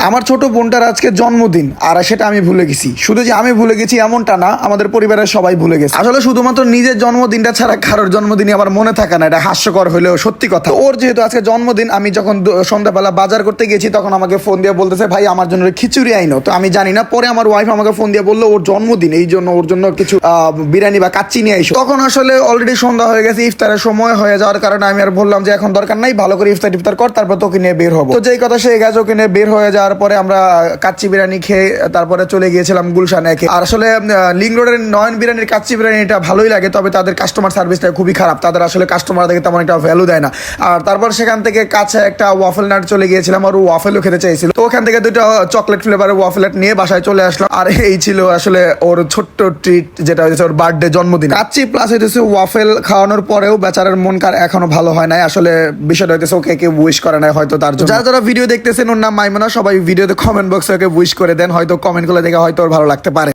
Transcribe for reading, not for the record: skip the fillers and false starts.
আমার ছোট বোনটার আজকে জন্মদিন, আর সেটা আমি ভুলে গেছি। শুধু যে আমি ভুলে গেছি এমনটা না, আমাদের পরিবারের সবাই ভুলে গেছে। আসলে শুধুমাত্র নিজের জন্মদিনটা ছাড়া কারোর জন্মদিনই আমার মনে থাকে না, এটা হাস্যকর হলেও সত্যি কথা। ওর যেহেতু আজকে জন্মদিন, আমি যখন সন্ধ্যাবেলা বাজার করতে গেছি তখন আমাকে ফোন দিয়ে বলতেছে, ভাই আমার জন্য খিচুড়ি আইনো। তো আমি জানি না, পরে আমার ওয়াইফ আমাকে ফোন দিয়ে বললো ওর জন্মদিন, এই জন্য ওর জন্য কিছু বিরিয়ানি বা কাচ্চি নিয়ে আইসো। তখন আসলে অলরেডি সন্ধ্যা হয়ে গেছে, ইফতারের সময় হয়ে যাওয়ার কারণে আমি আর বললাম যে এখন দরকার নাই, ভালো করে ইফতার কর, তারপর তোকে নিয়ে বের হবো। তো যেই কথা সেই গেছে, ওকে নিয়ে বের হয়ে যাওয়ার পরে আমরা কাচ্চি বিরিয়ানি খেয়ে তারপরে চলে গিয়েছিলাম গুলশানে। আর আসলে লিঙ্ক রোডের নয়ন বিরিয়ানির কাচ্চি বিরিয়ানিটা ভালোই লাগে, তবে তাদের কাস্টমার সার্ভিসটা খুবই খারাপ। তাদের আসলে কাস্টমারদেরকে তেমন একটা ভ্যালু দেয় না। আর তারপর সেখান থেকে কাছে একটা ওয়াফেল নাট চলে গিয়েছিলাম, আর ও ওয়াফেলও খেতে চাইছিল। তো ওখান থেকে দুটো চকলেট ফ্লেভারের ওয়াফেল নিয়ে বাসায় চলে আসলাম। আর এই ছিল আসলে ওর ছোট্ট ট্রিট, যেটা হচ্ছে ওর বার্থডে জন্মদিন। কাচ্চি প্লাস হইতেছে ওয়াফেল খাওয়ানোর পরেও বেচারার মন এখনো ভালো হয় নাই। আসলে বিষয়টা হইতেছে ওকে কেউ উইশ করে নাই হয়তো তার জন্য। যারা যারা ভিডিও দেখতেছেন, ওর নাম মাইমুনা, সবাই ভিডিওতে কমেন্ট বক্সে ওকে উইশ করে দেন, হয়তো কমেন্ট গুলো দেখে হয়তো ওর ভালো লাগতে পারে।